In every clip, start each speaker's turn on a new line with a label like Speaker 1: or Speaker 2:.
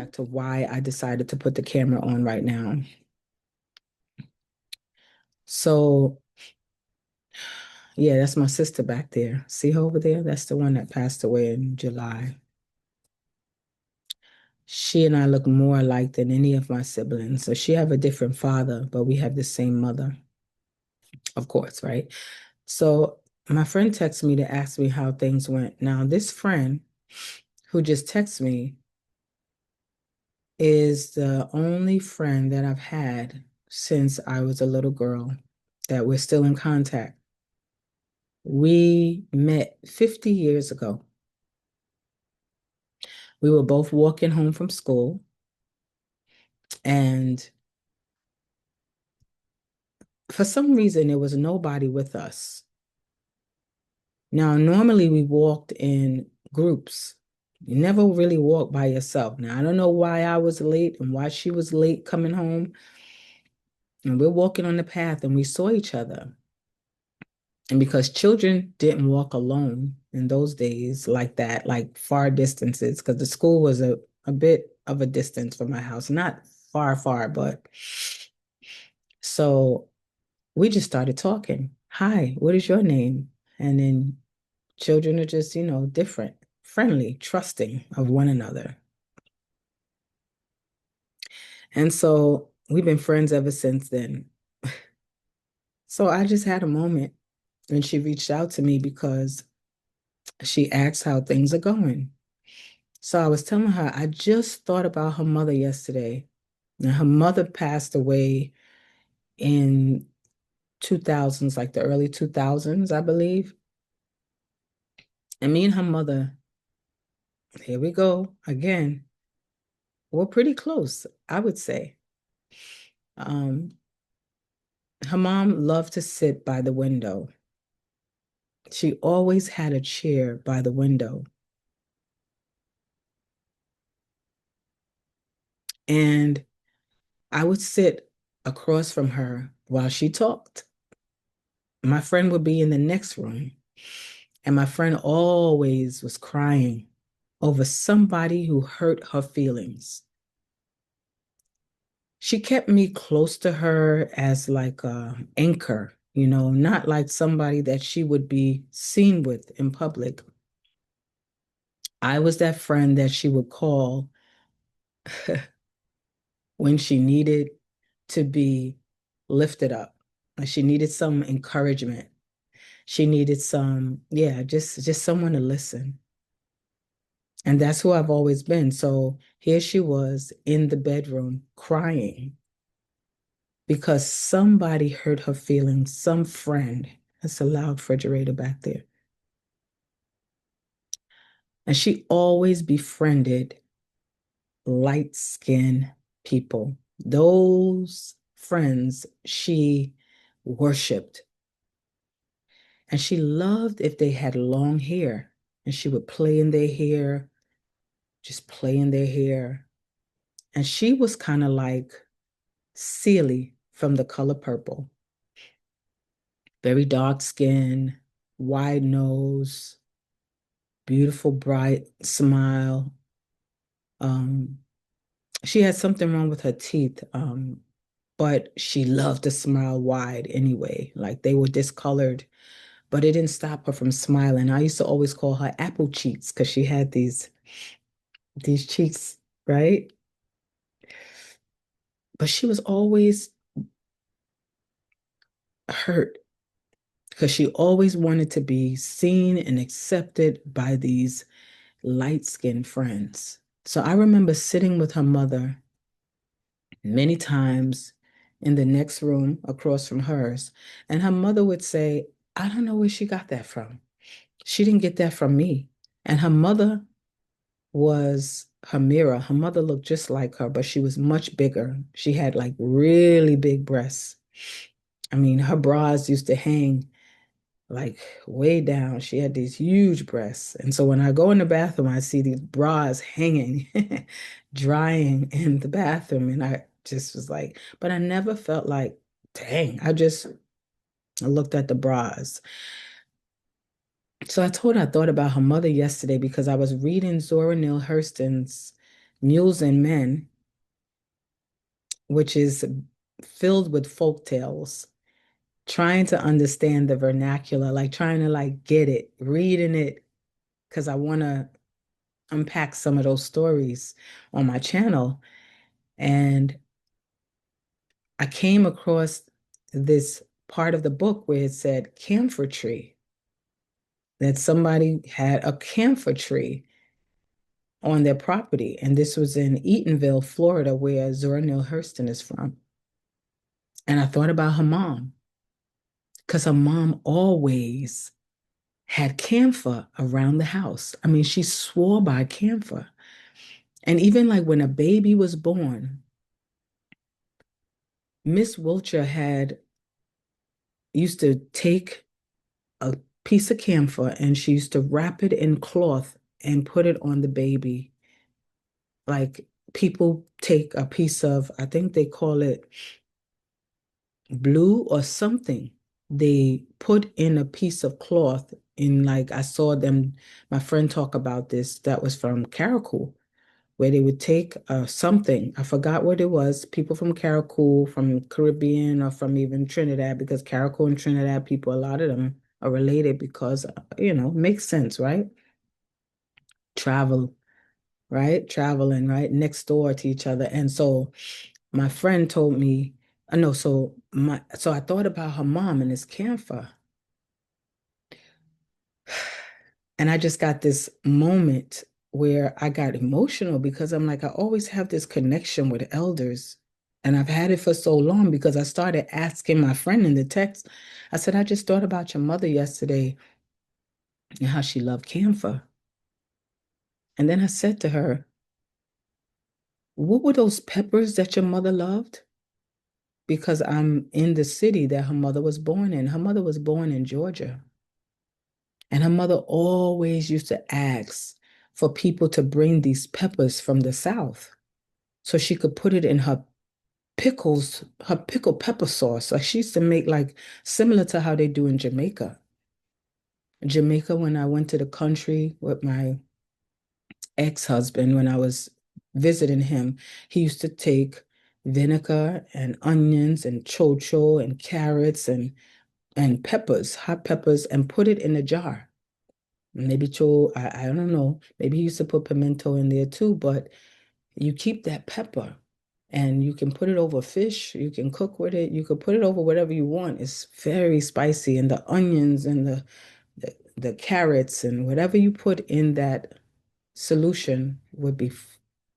Speaker 1: back to why I decided to put the camera on right now. So, yeah, that's my sister back there. See her over there? That's the one that passed away in July. She and I look more alike than any of my siblings. So she have a different father, but we have the same mother, of course, right? So my friend texted me to ask me how things went. Now, this friend who just texted me is the only friend that I've had since I was a little girl that we're still in contact. We met 50 years ago. We were both walking home from school, and for some reason, there was nobody with us. Now, normally we walked in groups. You never really walk by yourself. Now, I don't know why I was late and why she was late coming home. And we're walking on the path and we saw each other. And because children didn't walk alone in those days like that, like far distances, because the school was a bit of a distance from my house, not far, far, but so we just started talking. Hi, what is your name? And then children are just, different, friendly, trusting of one another. And so we've been friends ever since then. So I just had a moment and she reached out to me because she asked how things are going. So I was telling her, I just thought about her mother yesterday. And her mother passed away in 2000s, like the early 2000s, I believe. And me and her mother, here we go again, we're pretty close, I would say. Um, Her mom loved to sit by the window. She always had a chair by the window. And I would sit across from her while she talked. My friend would be in the next room. And my friend always was crying over somebody who hurt her feelings. She kept me close to her as like a anchor, not like somebody that she would be seen with in public. I was that friend that she would call when she needed to be lifted up. Like she needed some encouragement. She needed some, yeah, just someone to listen. And that's who I've always been. So here she was in the bedroom crying because somebody hurt her feelings, some friend. That's a loud refrigerator back there. And she always befriended light-skinned people. Those friends she worshiped. And she loved if they had long hair. And she would play in their hair, just play in their hair. And she was kind of like Celie from The Color Purple. Very dark skin, wide nose, beautiful, bright smile. Um, she had something wrong with her teeth, but she loved to smile wide anyway. Like they were discolored, but it didn't stop her from smiling. I used to always call her apple cheeks because she had these cheeks, right? But she was always hurt because she always wanted to be seen and accepted by these light-skinned friends. So I remember sitting with her mother many times in the next room across from hers, and her mother would say, I don't know where she got that from. She didn't get that from me. And her mother was her mirror. Her mother looked just like her, but she was much bigger. She had like really big breasts. I mean, her bras used to hang like way down. She had these huge breasts. And so when I go in the bathroom, I see these bras hanging, drying in the bathroom. And I just was like, but I never felt like, dang, I looked at the bras. So I told her I thought about her mother yesterday because I was reading Zora Neale Hurston's Mules and Men, which is filled with folk tales, trying to understand the vernacular, like trying to like get it, reading it, because I want to unpack some of those stories on my channel. And I came across this part of the book where it said camphor tree, that somebody had a camphor tree on their property. And this was in Eatonville, Florida, where Zora Neale Hurston is from. And I thought about her mom, because her mom always had camphor around the house. I mean, she swore by camphor. And even like when a baby was born, Miss Wilcher had used to take a piece of camphor and she used to wrap it in cloth and put it on the baby. Like people take a piece of, I think they call it blue or something. They put in a piece of cloth in, like I saw them, my friend talk about this, that was from Caracol, where they would take something, I forgot what it was, people from Caracol, from Caribbean, or from even Trinidad, because Caracol and Trinidad people, a lot of them are related because, makes sense, right? Travel, right? Traveling, right? Next door to each other. And so my friend told me, I know, so I thought about her mom and this camphor. And I just got this moment where I got emotional because I'm like, I always have this connection with elders. And I've had it for so long because I started asking my friend in the text. I said, I just thought about your mother yesterday and how she loved camphor. And then I said to her, what were those peppers that your mother loved? Because I'm in the city that her mother was born in. Her mother was born in Georgia. And her mother always used to ask for people to bring these peppers from the South so she could put it in her pickles, her pickled pepper sauce. Like she used to make like similar to how they do in Jamaica. Jamaica, when I went to the country with my ex-husband, when I was visiting him, he used to take vinegar and onions and chocho and carrots and peppers, hot peppers, and put it in a jar. Maybe I don't know. Maybe he used to put pimento in there too, but you keep that pepper and you can put it over fish. You can cook with it. You could put it over whatever you want. It's very spicy. And the onions and the carrots and whatever you put in that solution would be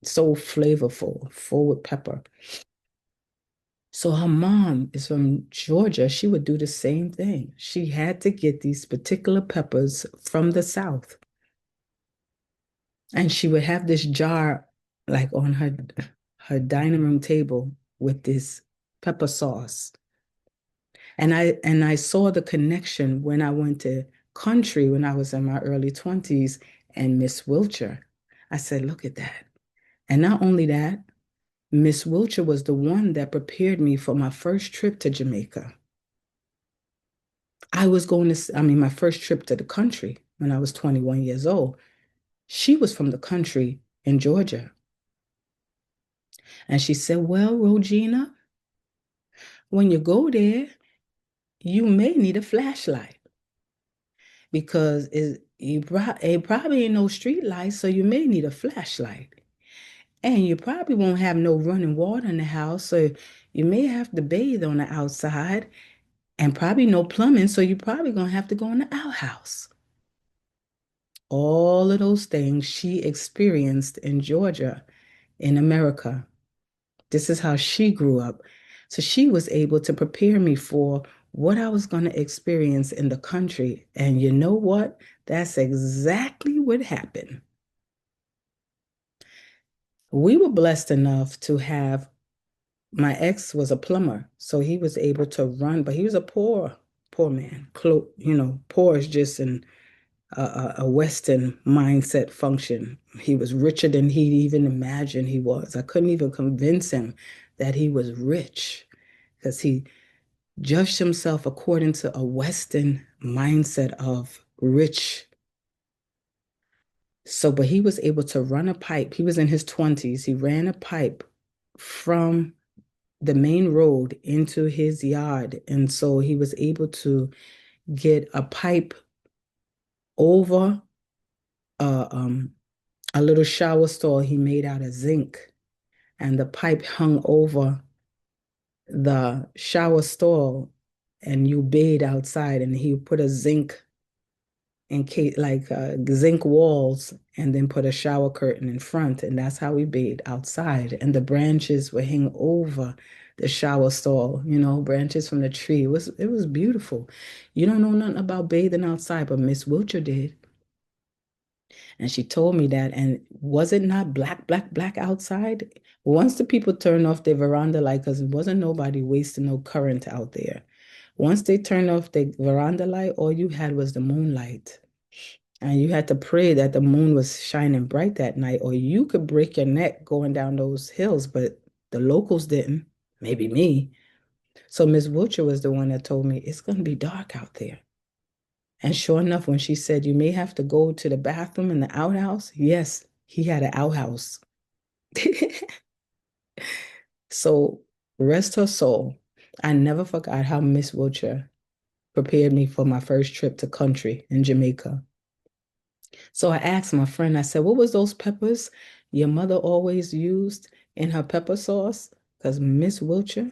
Speaker 1: so flavorful, full with pepper. So her mom is from Georgia. She would do the same thing. She had to get these particular peppers from the South. And she would have this jar like on her dining room table with this pepper sauce. And I saw the connection when I went to country when I was in my early 20s and Miss Wilcher. I said, look at that. And not only that, Miss Wilcher was the one that prepared me for my first trip to Jamaica. I mean, my first trip to the country when I was 21 years old. She was from the country in Georgia. And she said, well, Rogina, when you go there, you may need a flashlight because it probably ain't no street lights, so you may need a flashlight. And you probably won't have no running water in the house, so you may have to bathe on the outside, and probably no plumbing, so you're probably gonna have to go in the outhouse. All of those things she experienced in Georgia, in America. This is how she grew up. So she was able to prepare me for what I was going to experience in the country. And you know what? That's exactly what happened. We were blessed enough to have, my ex was a plumber, so he was able to run, but he was a poor man. Poor is just a Western mindset function. He was richer than he even imagined he was. I couldn't even convince him that he was rich because he judged himself according to a Western mindset of rich. So, but he was able to run a pipe. He was in his 20s. He ran a pipe from the main road into his yard. And so he was able to get a pipe over a, um, a little shower stall he made out of zinc. And the pipe hung over the shower stall, and you bathe outside. And he put a zinc and like zinc walls, and then put a shower curtain in front, and that's how we bathed outside. And the branches were hanging over the shower stall, branches from the tree. It was beautiful. You don't know nothing about bathing outside, but Miss Wilcher did, and she told me that. And was it not black, black, black outside? Once the people turned off their veranda light, because it wasn't nobody wasting no current out there. Once they turned off the veranda light, all you had was the moonlight. And you had to pray that the moon was shining bright that night, or you could break your neck going down those hills, but the locals didn't. Maybe me. So Miss Butcher was the one that told me it's going to be dark out there. And sure enough, when she said you may have to go to the bathroom in the outhouse, yes, he had an outhouse. So rest her soul. I never forgot how Miss Wilcher prepared me for my first trip to country in Jamaica. So I asked my friend, I said, what was those peppers your mother always used in her pepper sauce? Because Miss Wilcher,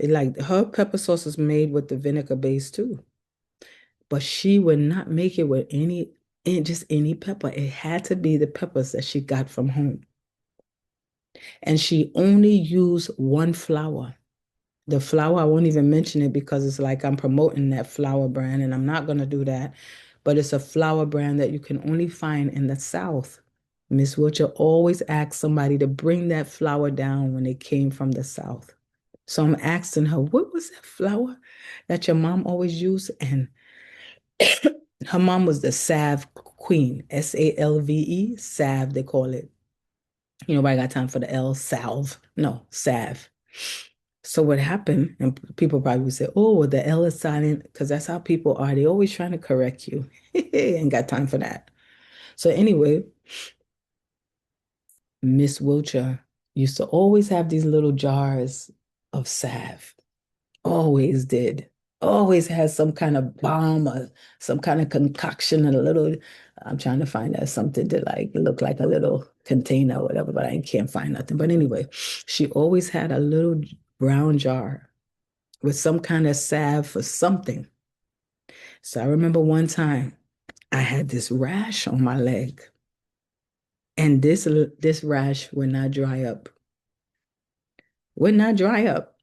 Speaker 1: like her pepper sauce is made with the vinegar base too. But she would not make it with just any pepper. It had to be the peppers that she got from home. And she only used one flour. The flour, I won't even mention it because it's like I'm promoting that flour brand, and I'm not going to do that. But it's a flour brand that you can only find in the South. Miss Wilcher always asked somebody to bring that flour down when they came from the South. So I'm asking her, what was that flour that your mom always used? And her mom was the salve queen, Salve, salve, they call it. Nobody got time for the L, salve. No, salve. So what happened, and people probably would say, oh, well, the L is silent, because that's how people are. They always trying to correct you. Ain't got time for that. So anyway, Miss Wilcher used to always have these little jars of salve. Always did. Always has some kind of balm or some kind of concoction and a little, I'm trying to find that something to like look like a little container or whatever, but I can't find nothing. But anyway, she always had a little brown jar with some kind of salve for something. So I remember one time I had this rash on my leg, and this rash would not dry up. Would not dry up.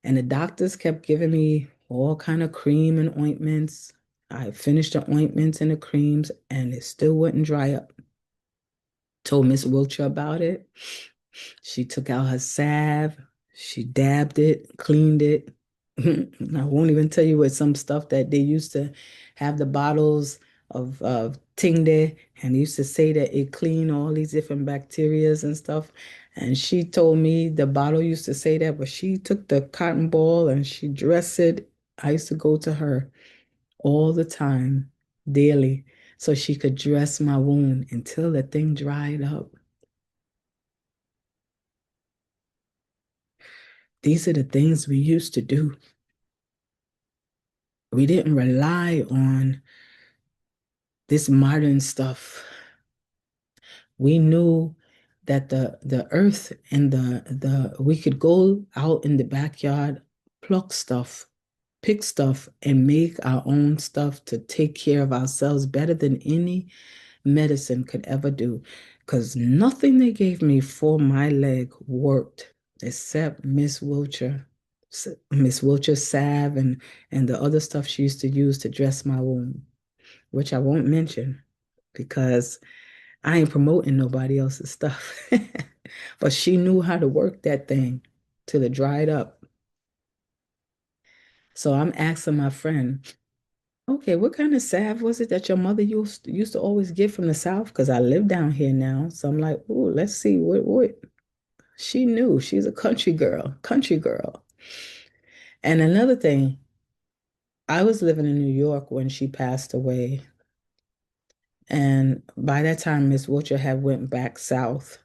Speaker 1: And the doctors kept giving me all kind of cream and ointments. I finished the ointments and the creams, and it still wouldn't dry up. Told Miss Wilcher about it. She took out her salve. She dabbed it, cleaned it. I won't even tell you what some stuff that they used to have the bottles of Tingde, and they used to say that it cleaned all these different bacterias and stuff. And she told me the bottle used to say that, but she took the cotton ball and she dressed it. I used to go to her all the time, daily, so she could dress my wound until the thing dried up. These are the things we used to do. We didn't rely on this modern stuff. We knew that the earth and the we could go out in the backyard, pluck stuff, pick stuff, and make our own stuff to take care of ourselves better than any medicine could ever do. Because nothing they gave me for my leg worked except Miss Wilcher salve and the other stuff she used to use to dress my wound, which I won't mention because I ain't promoting nobody else's stuff. But she knew how to work that thing till it dried up. So I'm asking my friend, okay, what kind of salve was it that your mother used to always get from the South? Because I live down here now. So I'm like, oh, let's see what she knew. She's a country girl, country girl. And another thing, I was living in New York when she passed away. And by that time, Miss Wiltshire had went back south.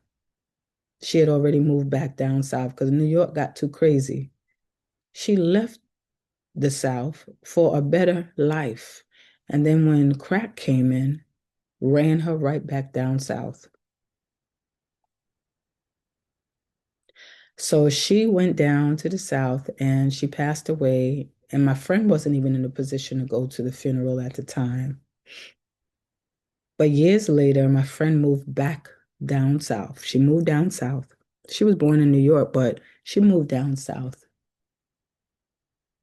Speaker 1: She had already moved back down south because New York got too crazy. She left the South for a better life. And then when crack came in, ran her right back down south. So she went down to the South and she passed away. And my friend wasn't even in a position to go to the funeral at the time. But years later, my friend moved back down south. She moved down south. She was born in New York, but she moved down south.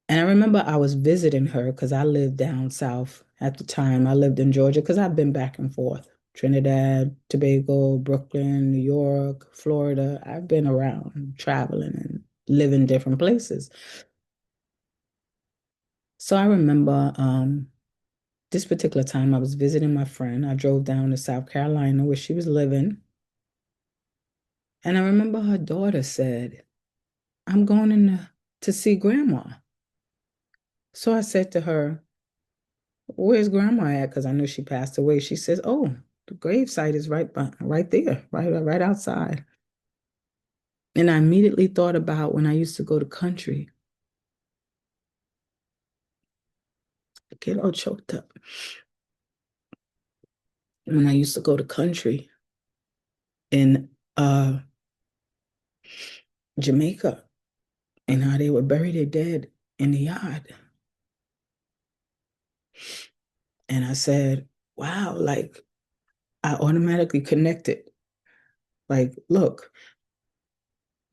Speaker 1: And I remember I was visiting her because I lived down south at the time. I lived in Georgia because I've been back and forth. Trinidad, Tobago, Brooklyn, New York, Florida. I've been around traveling and living different places. So I remember this particular time I was visiting my friend. I drove down to South Carolina where she was living. And I remember her daughter said, I'm going to see grandma. So I said to her, where's grandma at? Because I knew she passed away. She says, oh, the gravesite is right there, right outside. And I immediately thought about when I used to go to country. I get all choked up. When I used to go to country in Jamaica and how they would bury their dead in the yard. And I said, wow, like I automatically connected. Like, look,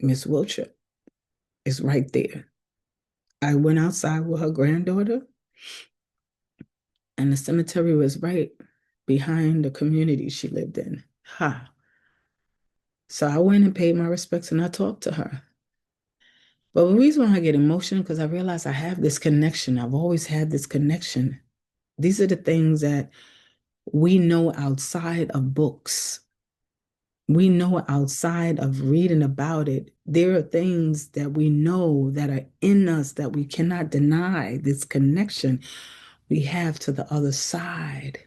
Speaker 1: Miss Wiltshire is right there. I went outside with her granddaughter, and the cemetery was right behind the community she lived in. Ha. So I went and paid my respects and I talked to her. But the reason why I get emotional because I realize I have this connection. I've always had this connection. These are the things that we know outside of books. We know outside of reading about it. There are things that we know that are in us that we cannot deny this connection we have to the other side.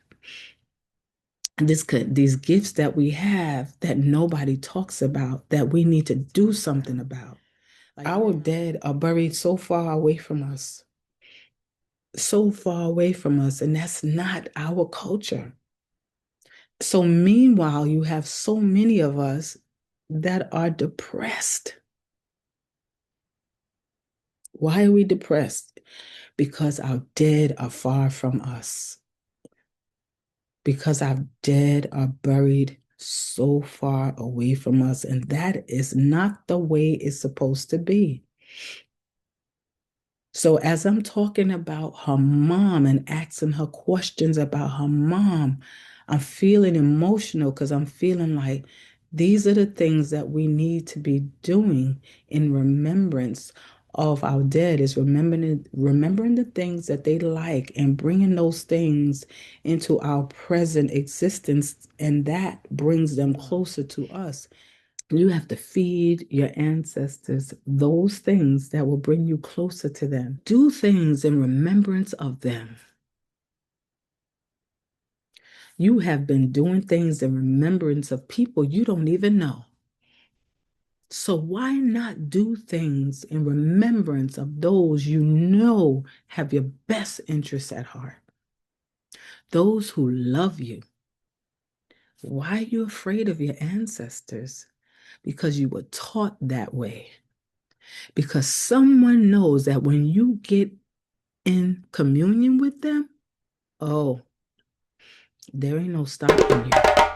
Speaker 1: These gifts that we have that nobody talks about that we need to do something about. Our dead are buried so far away from us, so far away from us, and that's not our culture. So meanwhile, you have so many of us that are depressed. Why are we depressed? Because our dead are far from us. Because our dead are buried so far away from us, and that is not the way it's supposed to be. So as I'm talking about her mom and asking her questions about her mom, I'm feeling emotional because I'm feeling like these are the things that we need to be doing in remembrance of our dead, is remembering the things that they like and bringing those things into our present existence, and that brings them closer to us. You have to feed your ancestors those things that will bring you closer to them. Do things in remembrance of them. You have been doing things in remembrance of people you don't even know. So why not do things in remembrance of those you know have your best interests at heart? Those who love you. Why are you afraid of your ancestors? Because you were taught that way. Because someone knows that when you get in communion with them, oh, there ain't no stopping you.